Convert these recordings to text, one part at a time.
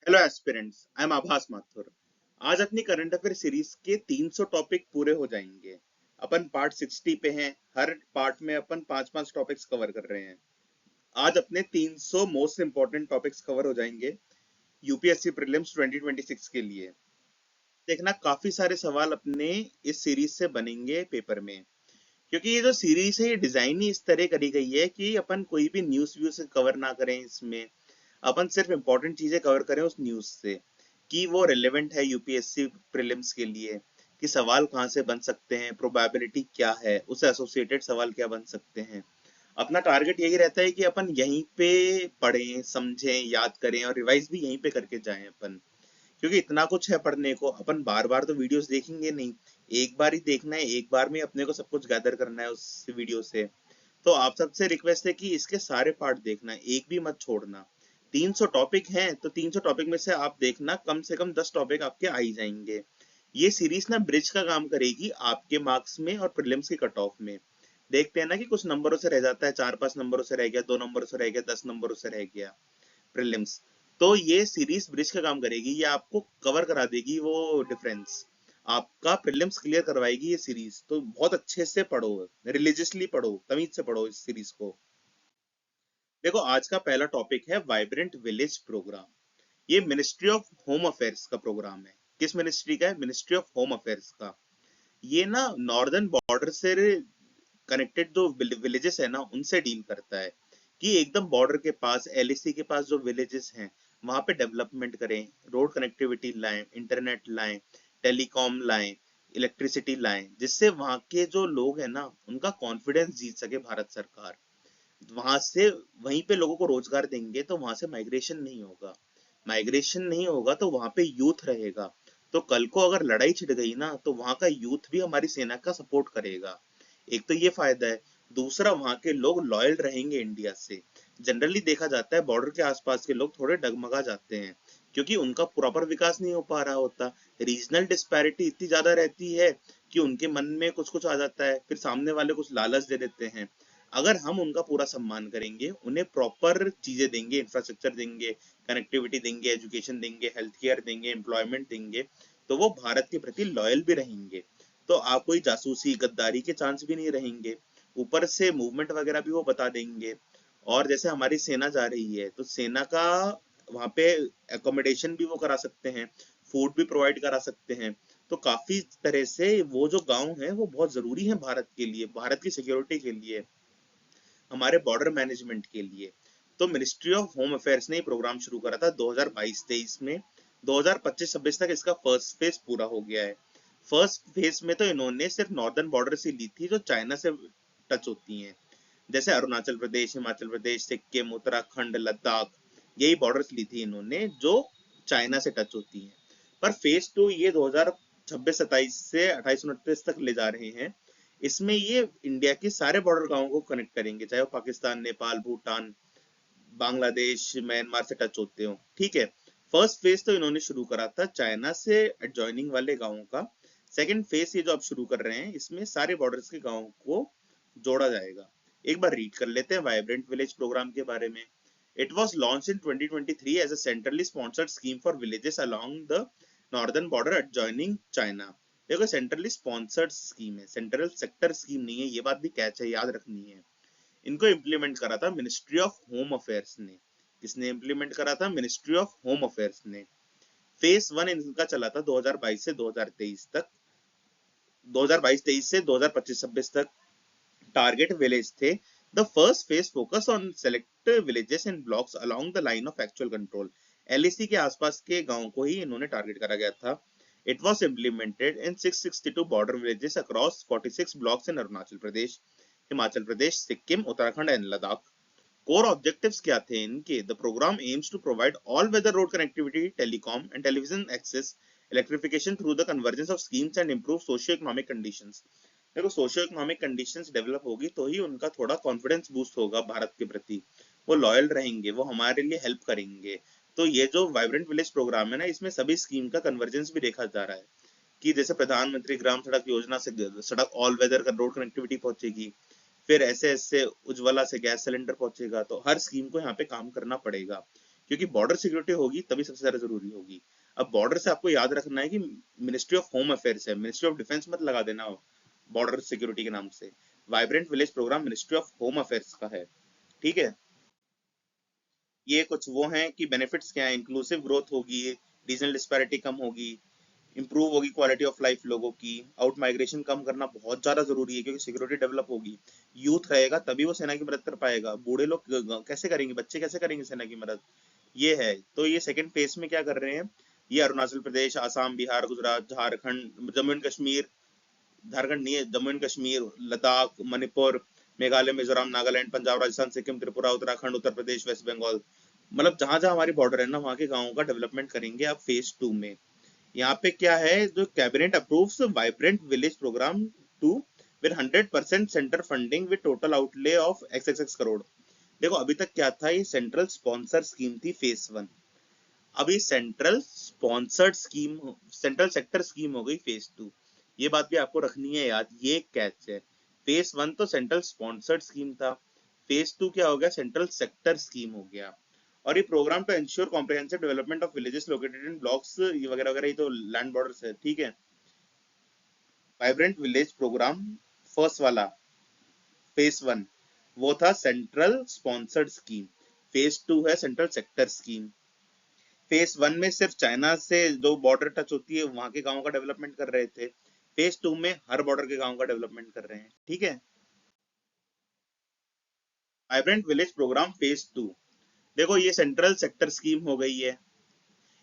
Hello aspirants, I am आभास माथुर। आज अपनी करंट अफेयर सीरीज के 300 टॉपिक पूरे हो जाएंगे। अपन पार्ट 60 पे हैं। हर पार्ट में अपन पांच पांच टॉपिक्स कवर कर रहे हैं। आज अपने 300 मोस्ट इंपॉर्टेंट टॉपिक्स कवर हो जाएंगे यूपीएससी प्रीलिम्स 2026 के लिए। देखना, काफी सारे सवाल अपने इस सीरीज से बनेंगे पेपर में, क्योंकि ये जो सीरीज है ये डिजाइन ही इस तरह करी गई है कि अपन कोई भी न्यूज व्यूज कवर ना करें इसमें। अपन सिर्फ इंपॉर्टेंट चीजें कवर करें उस न्यूज से, कि वो रिलेवेंट है यूपीएससी प्रीलिम्स के लिए, कि सवाल कहाँ से बन सकते हैं, प्रोबेबिलिटी क्या है, उससे एसोसिएटेड सवाल क्या बन सकते हैं। अपना टारगेट यही रहता है कि अपन यहीं पे पढ़ें, समझें, याद करें और रिवाइज भी यहीं पे करके जाएं अपन। क्योंकि इतना कुछ है पढ़ने को, अपन बार बार तो वीडियोस देखेंगे नहीं। एक बार ही देखना है, एक बार में अपने को सब कुछ गैदर करना है उस वीडियो से। तो आप सबसे रिक्वेस्ट है कि इसके सारे पार्ट देखना, एक भी मत छोड़ना। 300 टॉपिक हैं तो 300 टॉपिक में से आप देखना कम से कम 10 टॉपिक आपके आ ही जाएंगे। ये सीरीज ना ब्रिज का काम करेगी आपके मार्क्स में और प्रीलिम्स के कट ऑफ में। देखते हैं ना कि कुछ नंबरों से रह जाता है, 4-5 नंबरों से रह गया, 2 नंबरों से रह गया, 10 नंबरों से रह गया प्रीलिम्स। तो ये सीरीज ब्रिज का काम करेगी, ये आपको कवर करा देगी वो डिफरेंस। आपका प्रीलिम्स क्लियर करवाएगी ये सीरीज, तो बहुत अच्छे से पढ़ो, रिलीजियसली पढ़ो, तमीज से पढ़ो इस सीरीज को। देखो, आज का पहला टॉपिक है वाइब्रेंट विलेज प्रोग्राम। ये मिनिस्ट्री ऑफ होम अफेयर्स का प्रोग्राम है। किस मिनिस्ट्री का है? मिनिस्ट्री ऑफ होम अफेयर्स का। ये ना नॉर्दर्न बॉर्डर से कनेक्टेड जो विलेजेस है ना उनसे डील करता है, कि एकदम बॉर्डर के पास, एलएसी के पास जो विलेजेस हैं वहां पे डेवलपमेंट करें, रोड कनेक्टिविटी लाएं, इंटरनेट लाएं, टेलीकॉम लाएं, इलेक्ट्रिसिटी लाएं, जिससे वहां के जो लोग हैं ना उनका कॉन्फिडेंस जीत सके भारत सरकार। वहां से वहीं पे लोगों को रोजगार देंगे तो वहां से माइग्रेशन नहीं होगा। माइग्रेशन नहीं होगा तो वहां पे यूथ रहेगा। तो कल को अगर लड़ाई छिड़ गई ना तो वहां का यूथ भी हमारी सेना का सपोर्ट करेगा। एक तो ये फायदा है। दूसरा, वहां के लोग लॉयल रहेंगे इंडिया से। जनरली देखा जाता है बॉर्डर के आसपास के लोग थोड़े डगमगा जाते हैं, क्योंकि उनका प्रॉपर विकास नहीं हो पा रहा होता। रीजनल डिस्पैरिटी इतनी ज्यादा रहती है कि उनके मन में कुछ कुछ आ जाता है, फिर सामने वाले कुछ लालच दे देते हैं। अगर हम उनका पूरा सम्मान करेंगे, उन्हें प्रॉपर चीजें देंगे, इंफ्रास्ट्रक्चर देंगे, कनेक्टिविटी देंगे, एजुकेशन देंगे, हेल्थ केयर देंगे, एम्प्लॉयमेंट देंगे, तो वो भारत के प्रति लॉयल भी रहेंगे। तो आप कोई जासूसी गद्दारी के चांस भी नहीं रहेंगे। ऊपर से मूवमेंट वगैरह भी वो बता देंगे। और जैसे हमारी सेना जा रही है तो सेना का वहां पे एकोमोडेशन भी वो करा सकते हैं, फूड भी प्रोवाइड करा सकते हैं। तो काफी तरह से वो जो गांव है वो बहुत जरूरी है भारत के लिए, भारत की सिक्योरिटी के लिए, हमारे बॉर्डर मैनेजमेंट के लिए। तो मिनिस्ट्री ऑफ होम अफेयर्स ने प्रोग्राम शुरू करा था 2022-23 में। 2025-26 तक इसका फर्स्ट फेज पूरा हो गया है। फर्स्ट फेज में तो इन्होंने सिर्फ नॉर्दर्न बॉर्डर से ली थी जो चाइना से टच होती हैं, जैसे अरुणाचल प्रदेश, हिमाचल प्रदेश, सिक्किम, उत्तराखंड, लद्दाख। यही बॉर्डर्स ली थी इन्होंने जो चाइना से टच होती हैं। पर फेज टू ये 2026-27 से 28-29 तक ले जा रहे हैं। इसमें ये इंडिया के सारे बॉर्डर गांवों को कनेक्ट करेंगे, चाहे वो पाकिस्तान, नेपाल, भूटान, बांग्लादेश, म्यांमार से टच होते हो। ठीक है। फर्स्ट फेज तो इन्होंने शुरू करा था चाइना से एडजॉइनिंग वाले गांवों का। सेकंड फेज ये जो अब शुरू कर रहे हैं इसमें सारे बॉर्डर्स के गांवों को जोड़ा जाएगा। एक बार रीड कर लेते हैं वाइब्रेंट विलेज प्रोग्राम के बारे में। It was launch in 2023 as a centrally sponsored scheme for villages along the northern border adjoining China. देखो, सेंट्रली स्पॉन्सर्ड स्कीम है, सेंट्रल सेक्टर स्कीम नहीं है, ये बात भी कैच है, याद रखनी है। इनको इम्प्लीमेंट करा था मिनिस्ट्री ऑफ होम अफेयर्स ने। किसने इम्प्लीमेंट करा था? मिनिस्ट्री ऑफ होम अफेयर्स ने। फेज वन इनका चला था 2022 से 2023 तक। 2022-23 से 2025-26 तक टारगेट विलेज थे। The first phase focus on select villages in blocks along the line of actual control. LAC के आसपास के गांव को ही इन्होंने टारगेट करा गया था। It was implemented in 662 border villages across 46 blocks in Arunachal Pradesh, Himachal Pradesh, Sikkim, Uttarakhand and Ladakh. Core objectives क्या थे इनके? The program aims to provide all weather road connectivity, telecom and television access, electrification through the convergence of schemes and improve socio economic conditions. देखो, socio economic conditions develop होगी तो ही उनका थोड़ा confidence boost होगा भारत के प्रति। वो लॉयल रहेंगे, वो हमारे लिए हेल्प करेंगे। तो ये जो वाइब्रेंट विलेज प्रोग्राम है ना, इसमें सभी स्कीम का कन्वर्जेंस भी देखा जा रहा है, कि जैसे प्रधानमंत्री ग्राम सड़क योजना से सड़क ऑल वेदर का रोड कनेक्टिविटी पहुंचेगी। फिर ऐसे ऐसे उज्ज्वला से गैस सिलेंडर पहुंचेगा। तो हर स्कीम को यहाँ पे काम करना पड़ेगा, क्योंकि बॉर्डर सिक्योरिटी होगी तभी सबसे ज्यादा जरूरी होगी। अब बॉर्डर से आपको याद रखना है कि मिनिस्ट्री ऑफ होम अफेयर्स है, मिनिस्ट्री ऑफ डिफेंस मत लगा देना बॉर्डर सिक्योरिटी के नाम से। Vibrant village program ministry of home affairs का है, ठीक है। ये कुछ वो हैं कि बेनिफिट्स क्या है, इंक्लूसिव ग्रोथ होगी, रीजनल डिस्पैरिटी कम होगी, इंप्रूव होगी क्वालिटी ऑफ लाइफ लोगों की, आउट माइग्रेशन कम करना बहुत ज्यादा जरूरी है क्योंकि सिक्योरिटी डेवलप होगी, यूथ रहेगा तभी वो सेना की मदद कर पाएगा, बूढ़े लोग कैसे करेंगे, बच्चे कैसे करेंगे सेना की मदद। ये है। तो ये सेकंड फेज में क्या कर रहे हैं, ये अरुणाचल प्रदेश, आसाम, बिहार, गुजरात, झारखंड, जम्मू एंड कश्मीर, झारखंड नहीं है, जम्मू एंड कश्मीर, लद्दाख, मणिपुर, मेघालय, मिजोरम, नागालैंड, पंजाब, राजस्थान, सिक्किम, त्रिपुरा, उत्तराखंड, उत्तर प्रदेश, वेस्ट बंगाल, मतलब जहां जहां हमारी बॉर्डर है ना वहां के गाँवों का डेवलपमेंट करेंगे अब फेज 2 में। यहाँ पे क्या है, जो cabinet approves vibrant village program 2 with 100% centre funding with total outlay of XXX crore. देखो अभी तक क्या था, ये सेंट्रल स्पॉन्सर स्कीम थी फेज 1, अभी central sponsored scheme, central sector scheme हो गई फेज 2। ये बात भी आपको रखनी है याद, ये कैच है। फेज 1 तो सेंट्रल स्पॉन्सर्ड स्कीम था, फेज 2 क्या हो गया, सेंट्रल सेक्टर स्कीम हो गया। और ये program to ensure comprehensive development of villages located in blocks, ये वगैरह वगैरह, ये तो लैंड बॉर्डर्स है, ठीक है। वाइब्रेंट विलेज प्रोग्राम फर्स्ट वाला फेज 1 वो था सेंट्रल स्पॉन्सर्ड स्कीम, फेज 2 है सेंट्रल सेक्टर स्कीम। फेज 1 में सिर्फ चाइना से जो बॉर्डर टच होती है वहां के गांवों का डेवलपमेंट कर रहे थे, फेज 2 में हर बॉर्डर के गांव का डेवलपमेंट कर रहे हैं, ठीक है। वाइब्रेंट विलेज प्रोग्राम फेज 2, देखो ये सेंट्रल सेक्टर स्कीम हो गई है,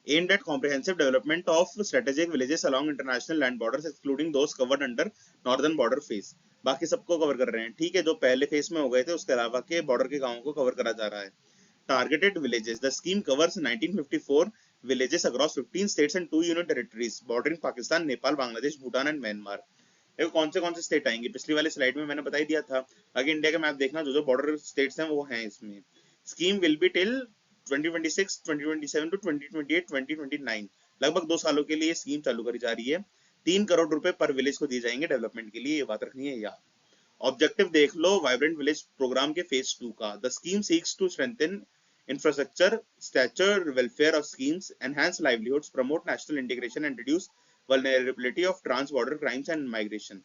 aimed at comprehensive development of strategic villages along international land borders excluding those covered under northern border phase। बाकी सबको कवर कर रहे हैं, ठीक है, जो पहले फेज में हो गए थे उसके अलावा के बॉर्डर के गांवों को कवर करा जा रहा है। Targeted villages, the scheme covers 1954 villages across 15 states and 2 union territories bordering Pakistan, Nepal, Bangladesh, Bhutan and Myanmar। देखो कौन से स्टेट आएंगे, पिछली वाली स्लाइड में मैंने बता ही दिया था, आगे इंडिया का मैप देखना, जो जो बॉर्डर स्टेट्स हैं वो हैं इसमें। Scheme will be till 2026, 2027 to 2028, 2029, लगभग 2 सालों के लिए स्कीम चालू करी जा रही है। 3 करोड़ रुपए पर विलेज को दिए जाएंगे डेवलपमेंट के लिए, ये बात रखनी है याद। ऑब्जेक्टिव देख लो वाइब्रेंट विलेज प्रोग्राम के फेज 2 का, the scheme seeks to strengthen infrastructure, stature, welfare of schemes, enhance livelihoods, promote national integration and reduce vulnerability of trans-border crimes and migration।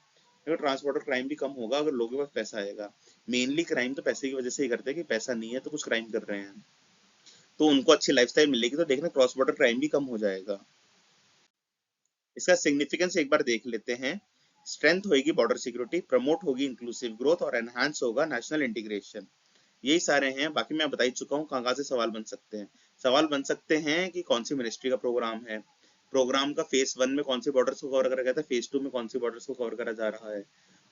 देखो ट्रांसबॉर्डर क्राइम भी कम होगा अगर लोगों के पास पैसा आएगा, मेनली क्राइम तो पैसे की वजह से ही करते हैं कि पैसा नहीं है तो कुछ क्राइम कर रहे हैं, तो उनको अच्छी लाइफस्टाइल मिलेगी तो देखना क्रॉस बॉर्डर क्राइम भी कम हो जाएगा। इसका सिग्निफिकेंस एक बार देख लेते हैं, स्ट्रेंथ होगी बॉर्डर सिक्योरिटी, प्रमोट होगी इंक्लूसिव ग्रोथ और एनहांस होगा नेशनल इंटीग्रेशन। यही सारे हैं, बाकी मैं बता ही चुका हूँ कहाँ से सवाल बन सकते हैं। सवाल बन सकते हैं कि कौन सी मिनिस्ट्री का प्रोग्राम है, प्रोग्राम का फेज 1 में कौन सी बॉर्डर्स को कवर करा गया था, फेज 2 में कौन सी बॉर्डर्स को कवर करा जा रहा है,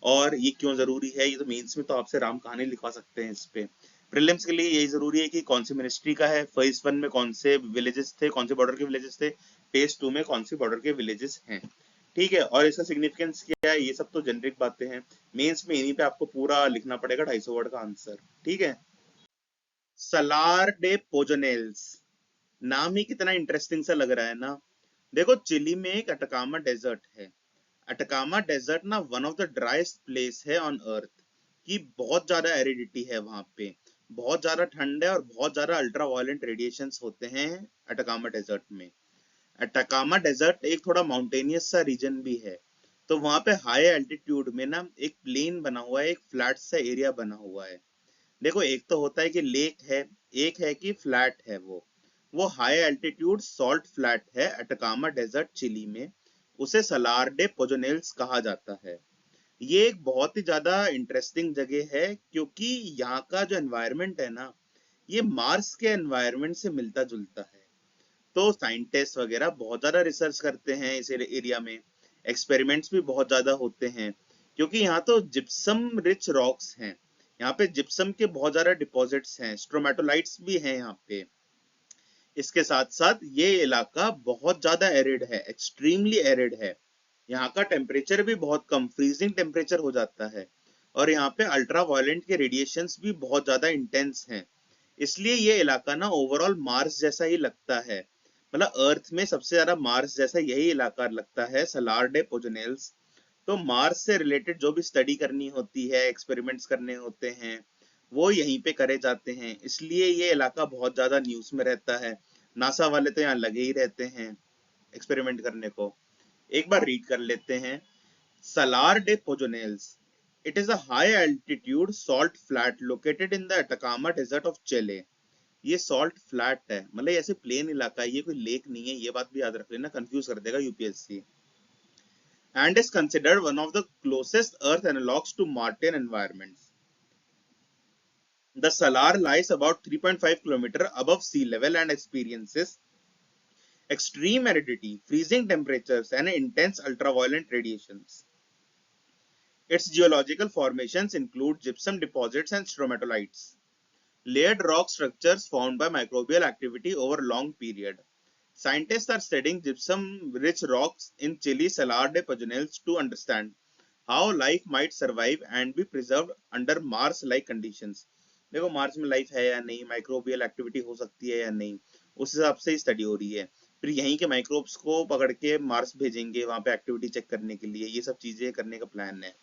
और ये क्यों जरूरी है। ये तो मेंस में तो आपसे राम कहानी लिखवा सकते हैं इस पे। प्रीलिम्स के लिए यही जरूरी है कि कौन सी मिनिस्ट्री का है, फेज 1 में कौन से विलेजेस थे, कौन से बॉर्डर के विलेजेस थे, फेज 2 में कौन सी बॉर्डर के विलेजेस हैं, ठीक है। और इसका सिग्निफिकेंस क्या है, ये सब तो जेनरिक बातें हैं, मेंस में इन्हीं पे आपको पूरा लिखना पड़ेगा 250 वर्ड का आंसर, ठीक है। सलार डे पोजोनेल्स, नाम ही कितना इंटरेस्टिंग सा लग रहा है ना। देखो चिली में एक अटकामा डेजर्ट है, अटकामा डेजर्ट ना one of the driest place है ऑन अर्थ, की बहुत ज्यादा एरिडिटी है वहां पे, बहुत ज्यादा ठंड है और बहुत ज्यादा अल्ट्रा वायलेंट रेडिएशंस होते हैं अटकामा डेजर्ट में। अटकामा डेजर्ट एक थोड़ा माउंटेनियस सा रीजन भी है, तो वहां पे हाई एल्टीट्यूड में ना एक प्लेन बना हुआ है, एक फ्लैट सा एरिया बना हुआ है। देखो एक तो होता है कि लेक है, एक है कि फ्लैट है, वो हाई एल्टीट्यूड सॉल्ट फ्लैट है अटकामा डेजर्ट चिली में, उसे सलार डे पोजोनेल्स कहा जाता है। ये एक बहुत ही ज्यादा इंटरेस्टिंग जगह है क्योंकि यहाँ का जो एनवायरनमेंट है ना, ये मार्स के एनवायरनमेंट से मिलता जुलता है, तो साइंटिस्ट वगैरह बहुत ज्यादा रिसर्च करते हैं इस एरिया में, एक्सपेरिमेंट्स भी बहुत ज्यादा होते हैं क्योंकि यहाँ तो जिप्सम रिच रॉक्स हैं, यहाँ पे जिप्सम के बहुत ज्यादा डिपॉजिट्स हैं, स्ट्रोमेटोलाइट्स भी हैं यहाँ पे। इसके साथ साथ ये इलाका बहुत ज्यादा एरिड है, एक्सट्रीमली एरिड है, यहाँ का टेम्परेचर भी बहुत कम, फ्रीजिंग टेम्परेचर हो जाता है, और यहाँ पे अल्ट्रा वायलेंट के रेडिएशंस भी बहुत ज्यादा इंटेंस हैं। इसलिए ये इलाका ना ओवरऑल मार्स जैसा ही लगता है, मतलब अर्थ में सबसे ज्यादा मार्स जैसा यही इलाका लगता है सलार डे पोजोनेल्स। तो मार्स से रिलेटेड जो भी स्टडी करनी होती है, एक्सपेरिमेंट्स करने होते हैं, वो यहीं पे करे जाते हैं, इसलिए ये इलाका बहुत ज्यादा न्यूज में रहता है। नासा वाले तो यहाँ लगे ही रहते हैं एक्सपेरिमेंट करने को। एक बार रीड कर लेते हैं। Salar de Pojonales. It is a high altitude salt flat located in the Atacama Desert of Chile. ये सॉल्ट फ्लैट है, मतलब ऐसे प्लेन इलाका है, ये कोई लेक नहीं है, ये बात भी याद रख लेना, कंफ्यूज कर देगा UPSC. And is considered one of the closest earth analogues to Martian environments. The Salar lies about 3.5 km above sea level and experiences extreme aridity, freezing temperatures, and intense ultraviolet radiations. Its geological formations include gypsum deposits and stromatolites, layered rock structures formed by microbial activity over long period. Scientists are studying gypsum-rich rocks in Chile Salar de Pojonales to understand how life might survive and be preserved under Mars-like conditions. देखो Mars में life है या नहीं, microbial activity हो सकती है या नहीं, उस हिसाब से स्टडी हो रही है। फिर यहीं के माइक्रोब्स को पकड़ के मार्स भेजेंगे वहां पे एक्टिविटी चेक करने के लिए, ये सब चीजें करने का प्लान है।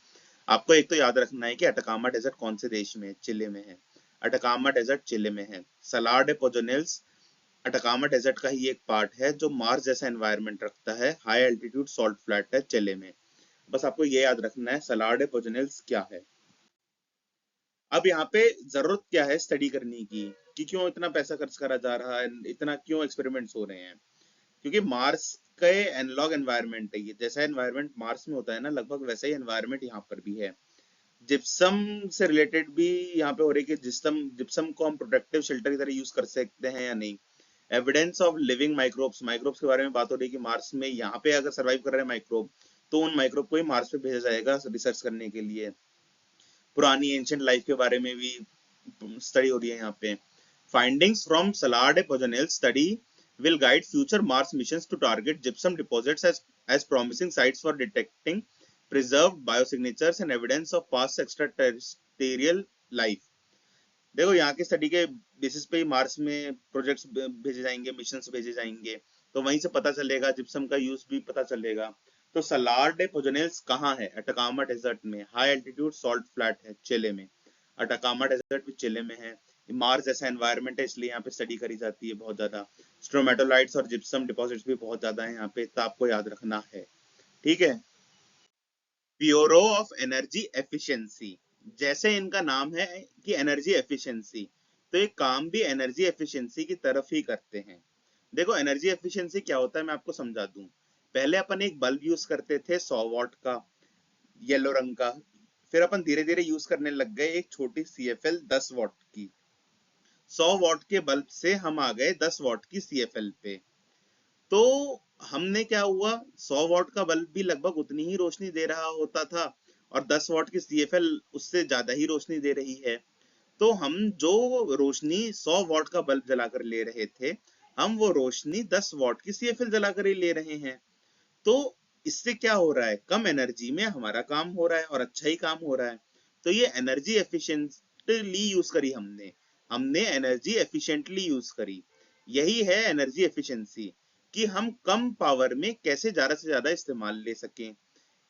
आपको एक तो याद रखना है कि अटकामा डेजर्ट कौन से देश में है, चिले में है। अटकामा डेजर्ट चिले में है। सलार डे पोजोनेल्स अटकामा डेजर्ट का ही एक पार्ट है जो मार्स जैसा एनवायरनमेंट रखता है, हाई एल्टीट्यूड सॉल्ट फ्लैट है चिले में। बस आपको ये याद रखना है सलार डे पोजोनेल्स क्या है। अब यहाँ पे जरूरत क्या है स्टडी करने की, कि क्यों इतना पैसा खर्च करा जा रहा है, इतना क्यों एक्सपेरिमेंट्स हो रहे हैं। क्योंकि मार्स का एनालॉग एनवायरनमेंट है ये, जैसा एनवायरनमेंट मार्स में होता है ना, लगभग वैसा ही एनवायरनमेंट यहाँ पर भी है। जिप्सम से रिलेटेड भी यहाँ पे हो रही है कि जिप्सम जिप्सम को हम प्रोटेक्टिव शेल्टर की तरह यूज कर सकते हैं या नहीं। Evidence of living microbes, microbes के बारे में बात हो रही है कि मार्स में यहाँ पे अगर सर्वाइव कर रहे हैं माइक्रोब, तो उन माइक्रोब को ही मार्स पे भेजा जाएगा रिसर्च करने के लिए। पुरानी एंशिएंट लाइफ के बारे में भी स्टडी हो रही है यहाँ पे। फाइंडिंग्स फ्रॉम सलार डे पोजोनेल study will guide future Mars missions to target gypsum deposits as promising sites for detecting preserved biosignatures and evidence of past extraterrestrial life. देखो यहाँ की स्टडी के बेसिस पे ही मार्स में प्रोजेक्ट्स भेजे जाएंगे, मिशंस भेजे जाएंगे, तो वहीं से पता चलेगा, जिप्सम का यूज भी पता चलेगा। तो सलार डे पोजोनेल्स कहाँ है? अटकामा डेजर्ट में, हाई एल्टीट्यूड सॉल्ट फ्लैट है चिले में। अटकामा डेजर्ट भी चिले में है। मार्स जैसा एनवायरनमेंट है, इसलिए यहाँ पे स्टडी करी जाती है बहुत ज्यादा। स्ट्रोमेटोलाइट्स और जिप्सम डिपॉजिट्स भी बहुत ज्यादा है यहाँ पे, तो आपको याद रखना है। ठीक है। ब्यूरो ऑफ एनर्जी एफिशिएंसी, जैसे इनका नाम है कि एनर्जी एफिशिएंसी, तो ये काम भी एनर्जी एफिशिएंसी की तरफ ही करते हैं। देखो एनर्जी एफिशिएंसी क्या होता है मैं आपको समझा दूं। पहले अपन एक बल्ब यूज करते थे 100 वॉट का, येलो रंग का। फिर अपन धीरे धीरे यूज करने लग गए एक छोटी CFL 10 वॉट की। 100 वॉट के बल्ब से हम आ गए 10 वॉट की CFL पे। तो हमने क्या हुआ, 100 वॉट का बल्ब भी लगभग उतनी ही रोशनी दे रहा होता था, और 10 वॉट की CFL उससे ज्यादा ही रोशनी दे रही है। तो हम जो रोशनी 100 वॉट का बल्ब जलाकर ले रहे थे, हम वो रोशनी 10 वॉट की CFL जलाकर ही ले रहे हैं। तो इससे क्या हो रहा है, कम एनर्जी में हमारा काम हो रहा है और अच्छा ही काम हो रहा है। तो ये एनर्जी एफिशिएंटली यूज करी हमने, हमने एनर्जी एफिशिएंटली यूज करी। यही है एनर्जी एफिशिएंसी, कि हम कम पावर में कैसे ज्यादा से ज्यादा इस्तेमाल ले सकें,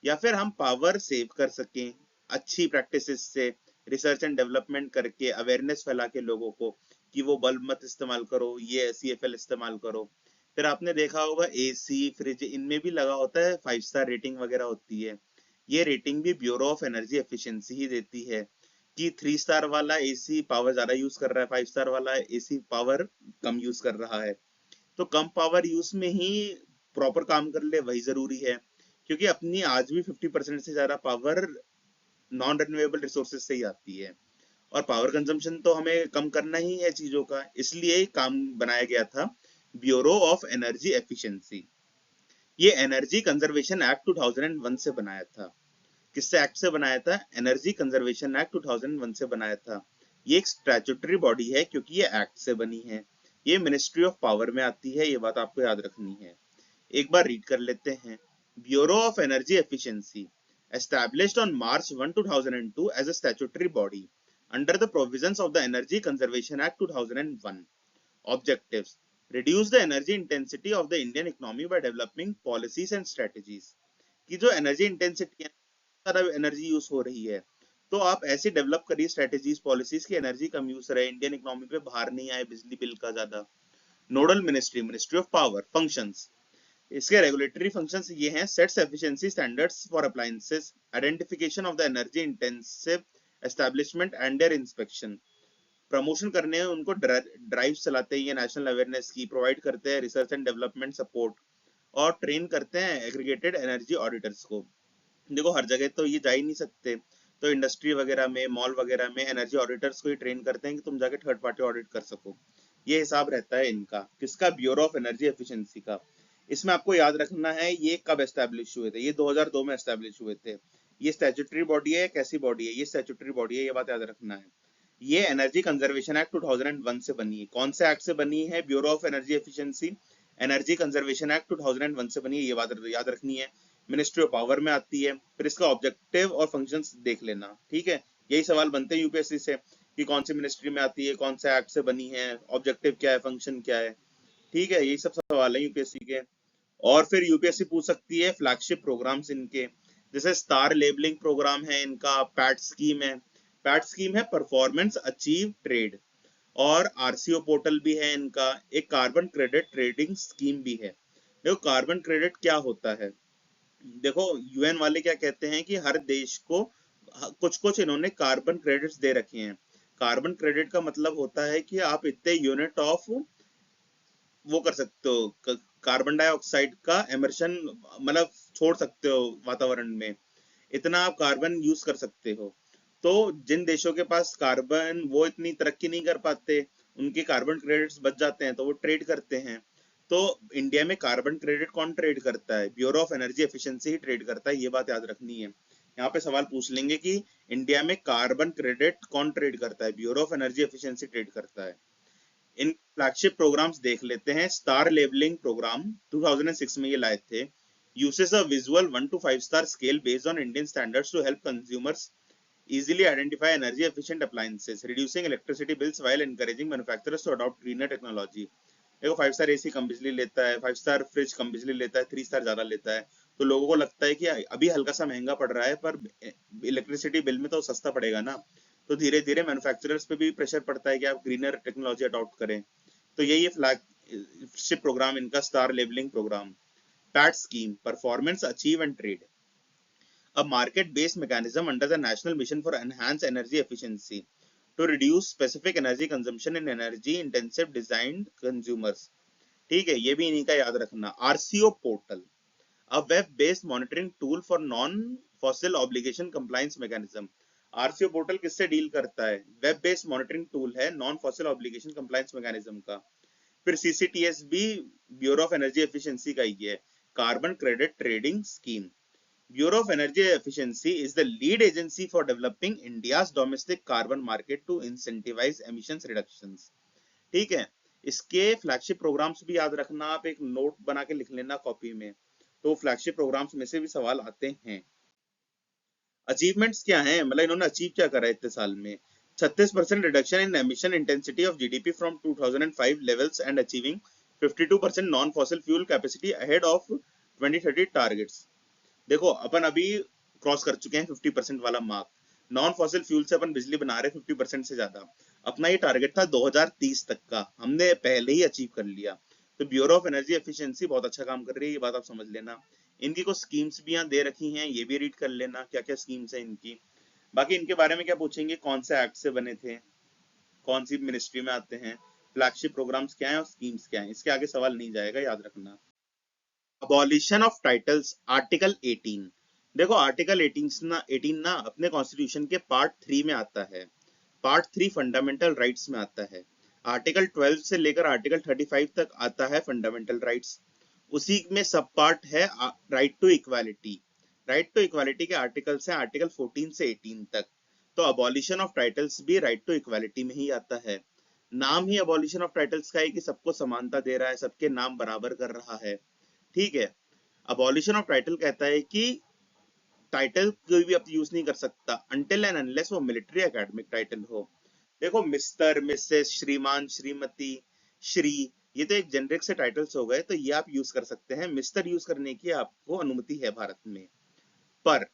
या फिर हम पावर सेव कर सकें अच्छी प्रैक्टिसेस से, रिसर्च एंड डेवलपमेंट करके, अवेयरनेस फैला के लोगों को कि वो बल्ब मत इस्तेमाल करो, ये CFL इस्तेमाल करो। फिर आपने देखा होगा AC फ्रिज इनमें भी लगा होता है 5 स्टार रेटिंग वगैरह होती है। ये रेटिंग भी ब्यूरो ऑफ एनर्जी एफिशिएंसी ही देती है कि 3 स्टार वाला AC पावर ज्यादा यूज कर रहा है, 5 स्टार वाला AC पावर कम यूज कर रहा है। तो कम पावर यूज में ही प्रॉपर काम कर ले वही जरूरी है, क्योंकि अपनी आज भी 50% से ज्यादा पावर नॉन रिन्यूएबल रिसोर्सेज से ही आती है, और पावर कंजम्पशन तो हमें कम करना ही है चीजों का, इसलिए काम बनाया गया था ब्यूरो ऑफ एनर्जी एफिशिएंसी। ये एनर्जी कंजर्वेशन एक्ट 2001 से बनाया था। किससे एक्ट से बनाया था? एनर्जी कंजर्वेशन एक्ट 2001 से बनाया था। ये एक स्टैट्यूटरी बॉडी है क्योंकि ये एक्ट से बनी है। ये मिनिस्ट्री ऑफ पावर में आती है, ये बात आपको याद रखनी है। एक बार रीड कर लेते हैं। Bureau of energy efficiency established on March 1, 2002 as a statutory body under the provisions of the Energy Conservation Act 2001. Objectives: reduce the energy intensity of the Indian economy by developing policies and strategies. कि जो energy intensity है, ज्यादा energy use हो रही है, तो आप ऐसे डेवलप करिए स्ट्रेटेजीज पॉलिसीज की एनर्जी कम यूज रहे, इंडियन इकोनॉमी पे भार नहीं आए बिजली बिल का ज्यादा। Nodal ministry, ministry of power functions, इसके रेगुलेटरी फंक्शंस ये हैं: sets efficiency standards for appliances, identification of the energy intensive establishment and their inspection. Promotion करने हैं उनको, ड्राइव चलाते हैं ये नेशनल अवेयरनेस की, प्रोवाइड करते हैं रिसर्च एंड डेवलपमेंट सपोर्ट, और ट्रेन करते हैं एग्रीगेटेड एनर्जी ऑडिटर्स को। देखो हर जगह तो ये जा ही नहीं सकते, तो इंडस्ट्री वगैरह में, मॉल वगैरह में एनर्जी ऑडिटर्स को ही ट्रेन करते हैं कि तुम जाके थर्ड पार्टी ऑडिट कर सको। ये हिसाब रहता है इनका, किसका, ब्यूरो ऑफ एनर्जी एफिशिएंसी का। इसमें आपको याद रखना है ये कब एस्टेब्लिश हुए थे, ये 2002 में एस्टेब्लिश हुए थे। ये स्टैट्यूटरी बॉडी है, कैसी बॉडी है, ये स्टैट्यूटरी बॉडी है, ये बात याद रखना है। ये एनर्जी कंजर्वेशन एक्ट 2001 से बनी है। कौन से एक्ट से बनी है? Bureau of energy efficiency energy conservation act 2001 से बनी है, ये बात याद रखनी है। मिनिस्ट्री ऑफ पावर में आती है। फिर इसका ऑब्जेक्टिव और फंक्शंस देख लेना, ठीक है। यही सवाल बनते हैं यूपीएससी से कि कौन सी मिनिस्ट्री में आती है, कौन से एक्ट से बनी है, ऑब्जेक्टिव क्या है, फंक्शन क्या है, ठीक है। यही सब सवाल है यूपीएससी के। और फिर यूपीएससी पूछ सकती है फ्लैगशिप प्रोग्राम्स इनके, जैसे स्टार लेबलिंग प्रोग्राम है इनका, पैट स्कीम है। पैट स्कीम है परफॉर्मेंस अचीव ट्रेड, और आरसीओ पोर्टल भी है इनका। एक कार्बन क्रेडिट ट्रेडिंग स्कीम भी है। देखो कार्बन क्रेडिट क्या होता है, देखो यूएन वाले क्या कहते हैं कि हर देश को कुछ कुछ इन्होंने कार्बन क्रेडिट्स दे रखे हैं। कार्बन क्रेडिट का मतलब होता है कि आप इतने यूनिट ऑफ वो कर सकते हो, कार्बन डाइऑक्साइड का एमर्शन मतलब छोड़ सकते हो वातावरण में, इतना आप कार्बन यूज कर सकते हो। तो जिन देशों के पास कार्बन वो इतनी तरक्की नहीं कर पाते, उनके कार्बन क्रेडिट्स बच जाते हैं तो वो ट्रेड करते हैं। तो इंडिया में कार्बन क्रेडिट कौन ट्रेड करता है? Bureau of energy efficiency he trade करता है, ये बात याद रखनी है। यहाँ पे सवाल पूछ लेंगे कि इंडिया में कार्बन क्रेडिट कौन ट्रेड करता है? Bureau of energy efficiency trade करता है। इन फ्लैगशिप प्रोग्राम्स देख लेते हैं। स्टार लेबलिंग प्रोग्राम 2006 में ये लाए थे। uses a visual 1 to 5 star scale based on Indian standards to help consumers easily identify energy efficient appliances, reducing electricity bills while encouraging manufacturers to adopt greener technology। देखो 5 star AC कम बिजली लेता है, 5 star fridge कम बिजली लेता है, 3 star ज्यादा लेता है। तो लोगों को लगता है कि अभी हल्का सा महंगा पड़ रहा है पर इलेक्ट्रिसिटी बिल में तो सस्ता पड़ेगा ना। तो धीरे धीरे मैन्युफैक्चरर्स पे भी प्रेशर पड़ता है कि आप ग्रीनर टेक्नोलॉजी अडॉप्ट करें। तो यही फ्लैगशिप प्रोग्राम इनका, star labelling program. PAT scheme, performance achieve and trade, a market-based mechanism under the National Mission for Enhanced Energy Efficiency to reduce specific energy consumption in energy-intensive designed consumers। ठीक है, ये भी इन्हीं का याद रखना। RCO portal, a web-based monitoring tool for non-fossil obligation compliance mechanism। RCO portal किससे deal करता है? वेब बेस्ड मॉनिटरिंग टूल है non fossil obligation compliance mechanism का। फिर सीसीटीएस भी ब्यूरो ऑफ एनर्जी एफिशिएंसी का ही है। Carbon credit trading scheme, Bureau of Energy Efficiency is the lead agency for developing India's domestic carbon market to incentivize emissions reductions। ठीक है, इसके flagship programmes भी याद रखना, आप एक नोट बना के लिख लेना कॉपी में, तो फ्लैगशिप प्रोग्राम्स में से भी सवाल आते हैं। अचीवमेंट्स क्या हैं, मतलब इन्होंने अचीव क्या करा इतने साल में? 36% reduction in emission intensity of GDP from 2005 levels and achieving 52% non fossil fuel capacity ahead of 2030 targets. देखो अपन अभी क्रॉस कर चुके हैं 50% वाला मार्क। नॉन फॉसिल फ्यूल से अपन बिजली बना रहे 50% से ज्यादा। अपना ये टारगेट था 2030 तक का, हमने पहले ही अचीव कर लिया। तो ब्यूरो ऑफ एनर्जी एफिशिएंसी बहुत अच्छा काम कर रही है, ये बात आप समझ लेना। इनकी कुछ स्कीम्स भी यहाँ दे रखी हैं, ये भी रीड कर लेना क्या क्या स्कीम्स हैं इनकी। बाकी इनके बारे में क्या पूछेंगे, कौन से एक्ट से बने थे, कौन सी मिनिस्ट्री में आते हैं, फ्लैगशिप प्रोग्राम्स क्या है और स्कीम्स क्या है, इसके आगे सवाल नहीं जाएगा, याद रखना। Abolition of titles, article 18। देखो आर्टिकल 18 ना अपने कॉन्स्टिट्यूशन के पार्ट 3 में आता है। पार्ट 3 फंडामेंटल राइट्स में आता है। आर्टिकल 12 से लेकर आर्टिकल 35 तक आता है फंडामेंटल राइट्स। उसी में सब पार्ट है right to equality. Right to equality के आर्टिकल्स हैं आर्टिकल 14 से 18 तक। तो अबॉलिशन ऑफ टाइटल्स भी राइट टू इक्वालिटी में ही आता है। नाम ही अबॉलिशन ऑफ टाइटल्स का है कि सबको समानता दे रहा है, सबके नाम बराबर कर रहा है, ठीक है। अबॉलिशन ऑफ टाइटल कहता है कि टाइटल कोई भी अब यूज नहीं कर सकता अनटिल एंड अनलेस वो मिलिट्री एकेडमिक टाइटल हो। देखो मिस्टर, मिसेस, श्रीमान, श्रीमती, श्री, ये तो एक जेनरिक से टाइटल्स हो गए, तो ये आप यूज कर सकते हैं। मिस्टर यूज करने की आपको अनुमति है भारत में। पर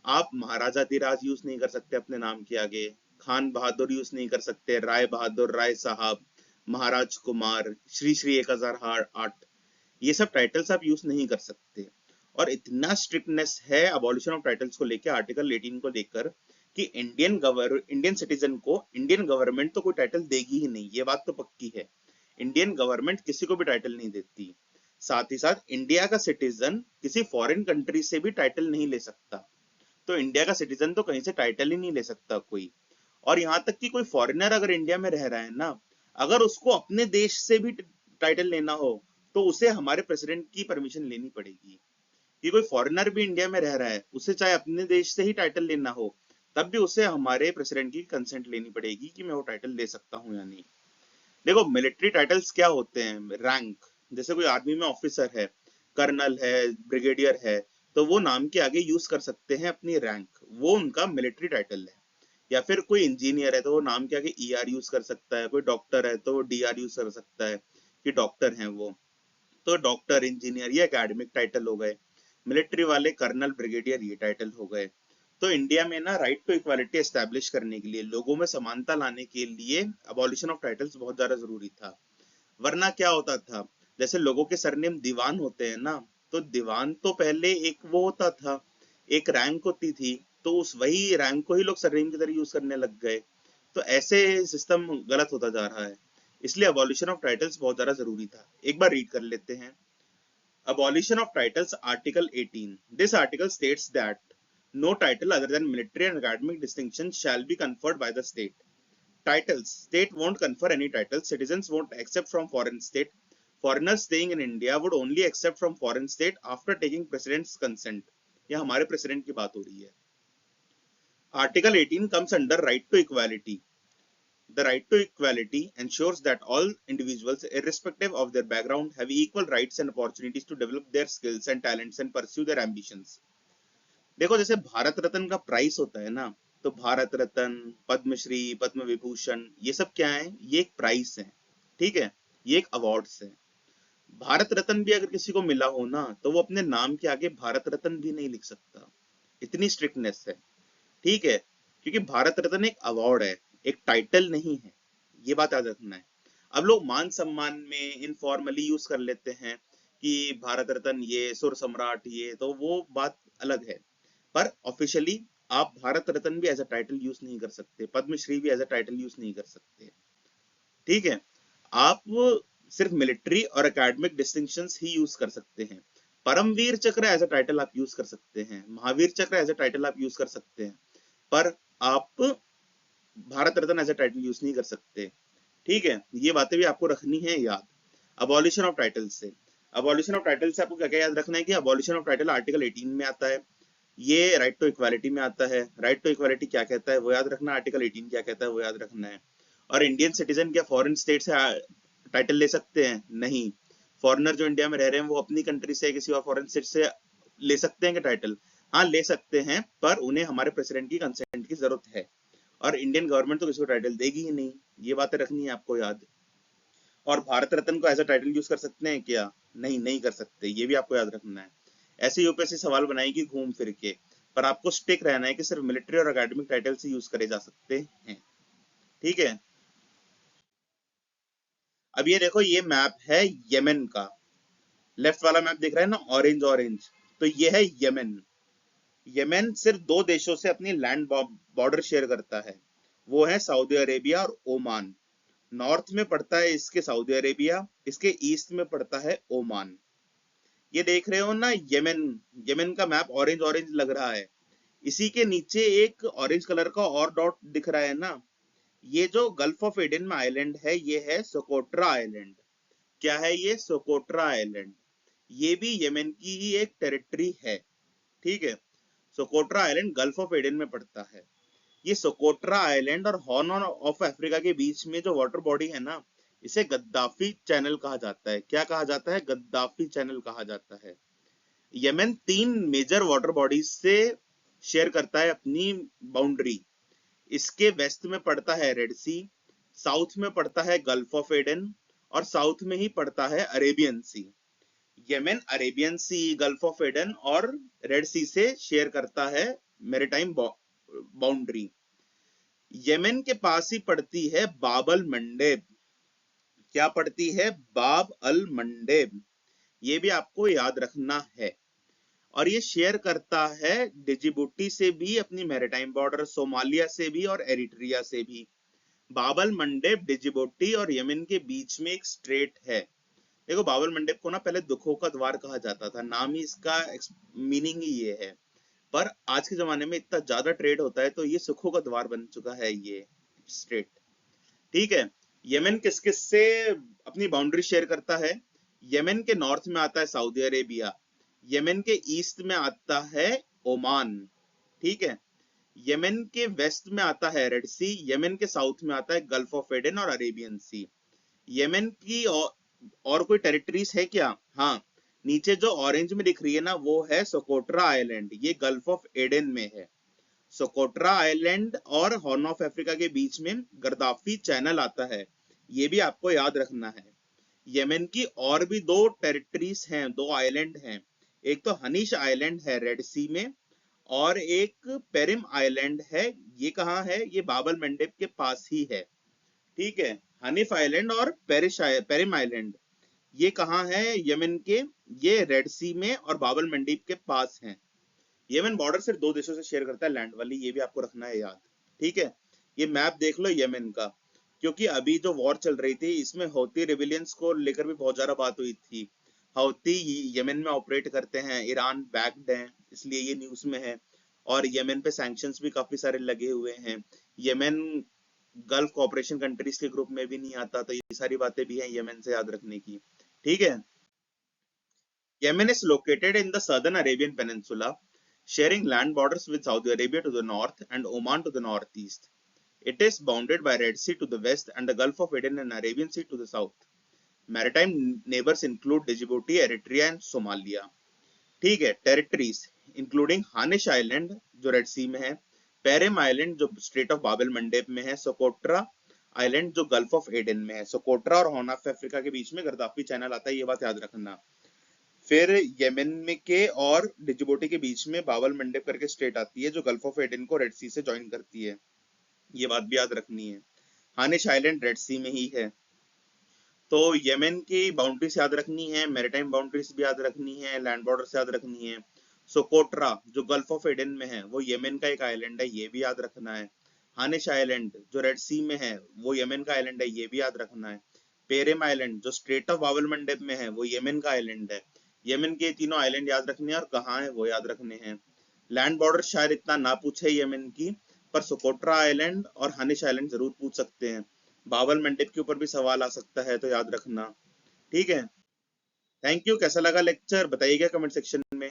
आप महाराजाधिराज यूज नहीं कर सकते अपने नाम के आगे, खान बहादुर यूज नहीं कर सकते, राय बहादुर, राय साहब, महाराज कुमार, श्री श्री 1008, ये सब टाइटल्स आप यूज नहीं कर सकते। और इतना स्ट्रिक्टनेस है अबॉलिशन ऑफ टाइटल्स को लेकर, आर्टिकल 18 को लेकर, कि इंडियन सिटीजन को इंडियन गवर्नमेंट तो कोई टाइटल देगी ही नहीं, ये बात तो पक्की है। इंडियन गवर्नमेंट किसी को भी टाइटल नहीं देती। साथ ही साथ इंडिया का सिटीजन किसी फॉरेन कंट्री से भी टाइटल नहीं ले सकता। तो इंडिया का सिटीजन तो कहीं से टाइटल ही नहीं ले सकता कोई। और यहाँ तक कि कोई फॉरेनर अगर इंडिया में रह रहा है ना, अगर उसको अपने देश से भी टाइटल लेना हो तो उसे हमारे प्रेसिडेंट की परमिशन लेनी पड़ेगी। कि कोई फॉरेनर भी इंडिया में रह रहा है, उसे चाहे अपने देश से ही टाइटल लेना हो, तब भी उसे हमारे प्रेसिडेंट की कंसेंट लेनी पड़ेगी कि मैं वो टाइटल ले सकता हूँ या नहीं। देखो मिलिट्री टाइटल्स क्या होते हैं, रैंक। जैसे कोई आर्मी में ऑफिसर है, कर्नल है, ब्रिगेडियर है, तो वो नाम के आगे यूज कर सकते हैं अपनी रैंक, वो उनका मिलिट्री टाइटल है। या फिर कोई इंजीनियर है तो वो नाम के आगे ईआर यूज कर सकता है, कोई डॉक्टर है तो वो डीआर यूज कर सकता है कि डॉक्टर हैं वो। तो डॉक्टर, इंजीनियर, ये एकेडमिक टाइटल हो गए। मिलिट्री वाले कर्नल, ब्रिगेडियर, ये टाइटल हो गए। तो इंडिया में ना राइट टू इक्वालिटी एस्टैब्लिश करने के लिए, लोगों में समानता लाने के लिए अबॉलिशन ऑफ टाइटल्स बहुत ज्यादा जरूरी था। वरना क्या होता था, जैसे लोगों के सरनेम दीवान होते हैं ना, तो दीवान तो पहले एक वो होता था, एक रैंक होती थी, तो उस वही रैंक को ही लोग सरनेम की तरह यूज करने लग गए। तो ऐसे सिस्टम गलत होता जा रहा है। इसलिए अबॉलिशन ऑफ टाइटल्स बहुत ज्यादा जरूरी था। एक बार रीड कर लेते हैं। Abolition of titles, Article 18. This article states that no title other than military and academic distinction shall be conferred by the state. Titles. State won't confer any titles. Citizens won't accept from foreign state. Foreigners staying in India would only accept from foreign state after taking president's consent. यह हमारे president की बात हो रही है। Article 18 comes under right to equality. The right to equality ensures that all individuals, irrespective of their background, have equal rights and opportunities to develop their skills and talents and pursue their ambitions. देखो जैसे भारत रत्न का price होता है ना, तो भारत रत्न, पद्मश्री, पद्म विभूषण, ये सब क्या है, ये एक प्राइस है। ठीक है, ये एक अवार्ड्स है। भारत रत्न भी अगर किसी को मिला हो ना, तो वो अपने नाम के आगे भारत रत्न भी नहीं लिख सकता, इतनी स्ट्रिक्टनेस है। ठीक है, क्योंकि भारत रत्न एक अवार्ड है, एक टाइटल नहीं है, ये बात याद रखना है। अब लोग मान सम्मान में इनफॉर्मली यूज कर लेते हैं कि भारत रत्न ये, सुर सम्राट ये, तो वो बात अलग है। पर ऑफिशियली आप भारत रत्न भी एज अ टाइटल यूज नहीं कर सकते, पद्मश्री भी एज अ टाइटल यूज नहीं कर सकते। ठीक है, आप सिर्फ मिलिट्री और एकेडमिक डिस्टिंक्शंस ही यूज कर सकते हैं। परमवीर चक्र एज अ टाइटल आप यूज कर सकते हैं, महावीर चक्र एज अ टाइटल आप यूज कर सकते हैं, पर आप Bharat Ratna as a title use नहीं कर सकते। ठीक है, ये बातें भी आपको रखनी है याद। अबॉलिशन ऑफ टाइटल से, अबॉलिशन ऑफ टाइटल से आपको क्या क्या याद रखना है कि अबॉलिशन ऑफ टाइटल आर्टिकल 18 में आता है, ये राइट टू इक्वालिटी में आता है। राइट टू इक्वालिटी क्या कहता है वो याद रखना, आर्टिकल 18 क्या कहता है वो याद रखना है। और इंडियन सिटीजन क्या फॉरेन स्टेट से टाइटल ले सकते हैं? नहीं। फॉरेनर जो इंडिया में रह रहे हैं वो अपनी कंट्री से किसी और फॉरेन स्टेट से ले सकते हैं क्या टाइटल? हाँ ले सकते हैं, पर उन्हें हमारे प्रेसिडेंट की कंसेंट की जरूरत है। और इंडियन गवर्नमेंट तो किसी को टाइटल देगी ही नहीं, ये बातें रखनी है आपको याद। और भारत रत्न को एज अ टाइटल यूज कर सकते हैं क्या? नहीं, नहीं कर सकते, ये भी आपको याद रखना है। ऐसे यूपीएससी सवाल बनाएगी घूम फिर के, पर आपको स्टिक रहना है कि सिर्फ मिलिट्री और एकेडमिक टाइटल से यूज करे जा सकते हैं। ठीक है, अब ये देखो, ये मैप है यमन का। लेफ्ट वाला मैप दिख रहा है ना, ऑरेंज ऑरेंज, तो ये है यमन। यमन सिर्फ दो देशों से अपनी लैंड बॉर्डर शेयर करता है, वो है सऊदी अरेबिया और ओमान। नॉर्थ में पड़ता है इसके सऊदी अरेबिया, इसके ईस्ट में पड़ता है ओमान। ये देख रहे हो ना यमन, यमन का मैप ऑरेंज ऑरेंज लग रहा है। इसी के नीचे एक ऑरेंज कलर का और डॉट दिख रहा है ना, ये जो गल्फ ऑफ एडन में आइलैंड है, ये है सोकोट्रा आइलैंड। क्या है ये? Socotra island. ये भी यमन की ही एक टेरिटरी है। ठीक है, Socotra island gulf of Aiden में पड़ता है। ये सोकोट्रा आइलैंड और हॉर्न ऑफ अफ्रीका के बीच में जो वाटर बॉडी है ना, इसे गद्दाफी चैनल कहा जाता है। क्या कहा जाता है? गद्दाफी चैनल कहा जाता है। यमन तीन मेजर वाटर बॉडीज से शेयर करता है अपनी बाउंड्री। इसके वेस्ट में पड़ता है रेड सी, साउथ में पड़ता है गल्फ ऑफ एडन, और साउथ में ही पड़ता है Arabian Sea. Yemen Arabian Sea, Gulf of Aden और रेड सी से शेयर करता है मैरीटाइम बाउंड्री। यमन के पास ही पड़ती है बाब अल मंडेब। क्या पड़ती है? बाब अल मंडेब। ये भी आपको याद रखना है। और ये शेयर करता है डिजिबुटी से भी अपनी मैरीटाइम बॉर्डर, सोमालिया से भी और एरिट्रिया से भी। बाब अल मंडेब डिजिबुटी और यमन के बीच में एक स्ट्रेट है। देखो बाब अल मंडेब को ना पहले दुखों का द्वार कहा जाता था, नाम ही इसका मीनिंग ही ये है। पर आज के जमाने में इतना ज्यादा ट्रेड होता है तो ये सुखों का द्वार बन चुका है ये स्ट्रेट। ठीक है। यमन किस किस से अपनी बाउंड्री शेयर करता है? यमन के नॉर्थ में आता है सऊदी अरेबिया, यमन के ईस्ट में आता है ओमान, ठीक है, यमन के वेस्ट में आता है रेड सी, यमन के साउथ में आता है गल्फ ऑफ एडन और अरेबियन सी। यमन की और कोई टेरिटरीज है क्या? हाँ, नीचे जो ऑरेंज में दिख रही है ना वो है सोकोट्रा आइलैंड, ये गल्फ ऑफ एडन में है। सोकोट्रा आइलैंड और हॉर्न ऑफ अफ्रीका के बीच में गर्दाफी चैनल आता है, ये भी आपको याद रखना है। यमन की और भी दो टेरिटरीज हैं, दो आइलैंड हैं, एक तो हनीश आइलैंड है रेड सी में और एक पेरिम आइलैंड है। ये कहाँ है? ये बाबल मंडेब के पास ही है। ठीक है, हनीफ आइलैंड और पेरिम आइलैंड ये कहाँ है यमन के? ये रेड सी में और बाबल मंडीप के पास हैं। यमन बॉर्डर सिर्फ दो देशों से शेयर करता है लैंड वाली, ये भी आपको रखना है याद। ठीक है, ये मैप देख लो यमन का, क्योंकि अभी जो वॉर चल रही थी इसमें हौती रिविलियंस को लेकर भी बहुत ज्यादा बात हुई थी। हौती यमन में ऑपरेट करते हैं, ईरान बैक्ड है इसलिए ये न्यूज में है, और यमन पे सैंक्शंस भी काफी सारे लगे हुए हैं। यमन गल्फ कोऑपरेशन कंट्रीज के ग्रुप में भी नहीं आता, तो ये सारी बातें भी हैं यमन से याद रखने की। ठीक है। Yemen is located in the southern Arabian Peninsula, sharing land borders with Saudi Arabia to the north and Oman to the northeast. It is bounded by Red Sea to the west and the Gulf of Aden and Arabian Sea to the south. Maritime neighbors include Djibouti, Eritrea and Somalia. ठीक है, territories including हानिश island जो red सी में है, पेरिम island जो straight of Babal Mandeb में है, Socotra island जो gulf of Aiden में है। सोकोट्रा और हॉर्न ऑफ अफ्रीका के बीच में गर्दाफी चैनल आता है, ये बात याद रखना। फिर यमन में के और डिजिबोटी के बीच में बाबल मंडेब करके स्टेट आती है जो गल्फ ऑफ एडन को रेड सी से ज्वाइन करती है, ये बात भी याद रखनी है। हानिश आइलैंड रेड सी में ही है। तो यमन की बाउंड्रीज याद रखनी है, मैरिटाइम बाउंड्रीज भी याद रखनी है, लैंड बॉर्डर्स याद रखनी है। सोकोट्रा जो गल्फ ऑफ एडन में है वो यमन का एक आइलैंड है, ये भी याद रखना है। हानिश आइलैंड जो रेड सी में है वो यमन का आइलैंड है, ये भी याद रखना है। पेरेम आइलैंड जो स्ट्रेट ऑफ बाबल मंडेब में है वो यमन का आइलैंड है। यमन के तीनों आइलैंड याद रखने हैं और कहाँ है वो याद रखने हैं। लैंड बॉर्डर शायद इतना ना पूछे यमन की, पर सोकोट्रा आइलैंड और हानिश आइलैंड जरूर पूछ सकते हैं। बाबल मंडेब के ऊपर भी सवाल आ सकता है, तो याद रखना। ठीक है, थैंक यू। कैसा लगा लेक्चर बताइएगा कमेंट सेक्शन में।